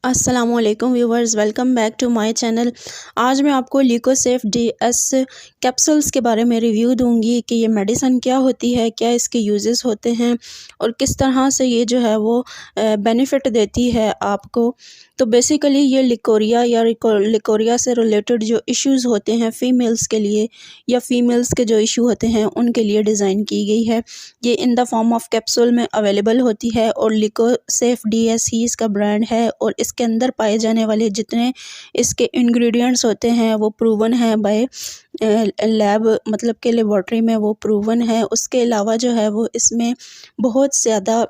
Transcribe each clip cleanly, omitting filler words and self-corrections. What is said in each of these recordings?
अस्सलाम वालेकुम viewers, welcome back to my channel. आज मैं आपको लिकोसेफ DS कैप्सूल्स के बारे में रिव्यू दूंगी कि ये मेडिसिन क्या होती है, क्या इसके यूजेस होते हैं और किस तरह से ये जो है वो बेनिफिट देती है आपको। तो बेसिकली ये लिकोरिया या लिकोरिया से रिलेटेड जो इश्यूज़ होते हैं फ़ीमेल्स के लिए या फ़ीमेल्स के जो इशू होते हैं उनके लिए डिज़ाइन की गई है। ये in the form of capsule में अवेलेबल होती है और लिकोसेफ DS ही इसका ब्रांड है और इसके अंदर पाए जाने वाले जितने इसके इंग्रेडिएंट्स होते हैं वो प्रूवन है बाय लैब, मतलब कि लेबॉर्ट्री में वो प्रूवन है। उसके अलावा जो है वो इसमें बहुत ज़्यादा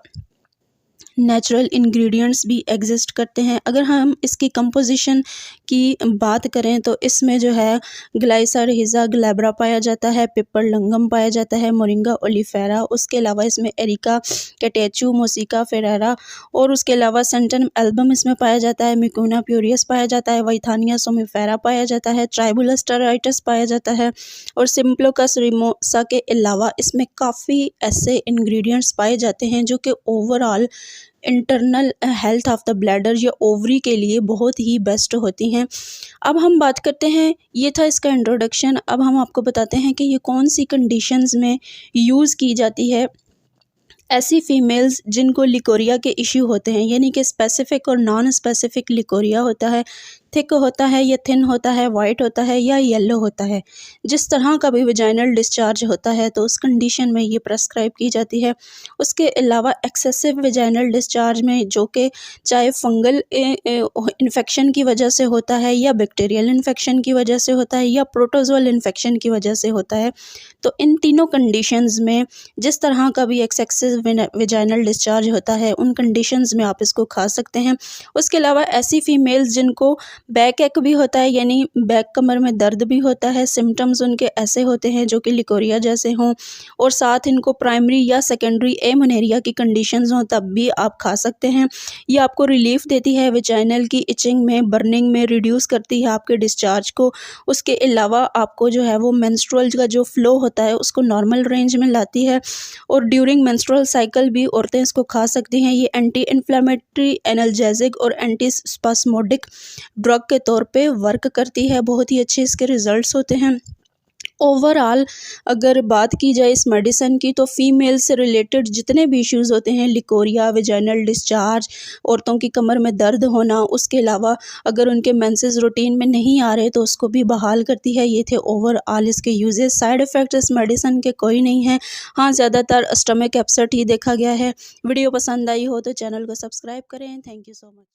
नेचुरल इंग्रेडिएंट्स भी एग्जिस्ट करते हैं। अगर हम इसकी कंपोजिशन की बात करें तो इसमें जो है ग्लाइसरहिज़ा ग्लैब्रा पाया जाता है, पिपर लंगम पाया जाता है, मोरिंगा ओलिफेरा, उसके अलावा इसमें एरिका कैटेचू, मोसिका फेरेरा और उसके अलावा सेंटन एल्बम इसमें पाया जाता है, मिकुना प्यूरियस पाया जाता है, वाइथानिया सोमिफेरा पाया जाता है, ट्राइबुलस टेराइटस पाया जाता है और सिम्प्लोकस रिमोसा के अलावा इसमें काफ़ी ऐसे इंग्रेडिएंट्स पाए जाते हैं जो कि overall internal health of the bladder या ओवरी के लिए बहुत ही बेस्ट होती हैं। अब हम बात करते हैं, ये था इसका इंट्रोडक्शन। अब हम आपको बताते हैं कि ये कौन सी कंडीशंस में यूज़ की जाती है। ऐसी फ़ीमेल्स जिनको लिकोरिया के इश्यू होते हैं, यानी कि स्पेसिफ़िक और नॉन स्पेसिफ़िक लिकोरिया होता है, थिक होता है या थिन होता है, वाइट होता है या येलो होता है, जिस तरह का भी वेजाइनल डिस्चार्ज होता है तो उस कंडीशन में ये प्रेस्क्राइब की जाती है। उसके अलावा एक्सेसिव वेजाइनल डिस्चार्ज में, जो कि चाहे फंगल इन्फेक्शन की वजह से होता है या बैक्टीरियल इन्फेक्शन की वजह से होता है या प्रोटोजोअल इन्फेक्शन की वजह से होता है, तो इन तीनों कंडीशंस में जिस तरह का भी एक्सेसिव वेजाइनल डिस्चार्ज होता है उन कंडीशंस में आप इसको खा सकते हैं। उसके अलावा ऐसी फ़ीमेल्स जिनको बैक एक भी होता है, यानी बैक कमर में दर्द भी होता है, सिम्टम्स उनके ऐसे होते हैं जो कि लिकोरिया जैसे हों और साथ इनको प्राइमरी या सेकेंडरी एमेनेरिया की कंडीशंस हों, तब भी आप खा सकते हैं। ये आपको रिलीफ देती है वेजाइनल की इचिंग में, बर्निंग में, रिड्यूस करती है आपके डिस्चार्ज को। उसके अलावा आपको जो है वो मेंस्ट्रुअल का जो फ्लो होता है उसको नॉर्मल रेंज में लाती है और ड्यूरिंग मेंस्ट्रुअल साइकिल भी औरतें इसको खा सकती हैं। ये एंटी इन्फ्लेमेटरी, एनाल्जेसिक और एंटी स्पास्मोडिक ड्रग के तौर पे वर्क करती है। बहुत ही अच्छे इसके रिजल्ट्स होते हैं। ओवरऑल अगर बात की जाए इस मेडिसिन की तो फीमेल से रिलेटेड जितने भी इश्यूज़ होते हैं, लिकोरिया, वेजाइनल डिस्चार्ज, औरतों की कमर में दर्द होना, उसके अलावा अगर उनके मेंसेस रूटीन में नहीं आ रहे तो उसको भी बहाल करती है। ये थे ओवरऑल इसके यूजेस। साइड इफ़ेक्ट इस मेडिसिन के कोई नहीं है। हाँ, ज़्यादातर स्टमक अपसेट ही देखा गया है। वीडियो पसंद आई हो तो चैनल को सब्सक्राइब करें। Thank you so much.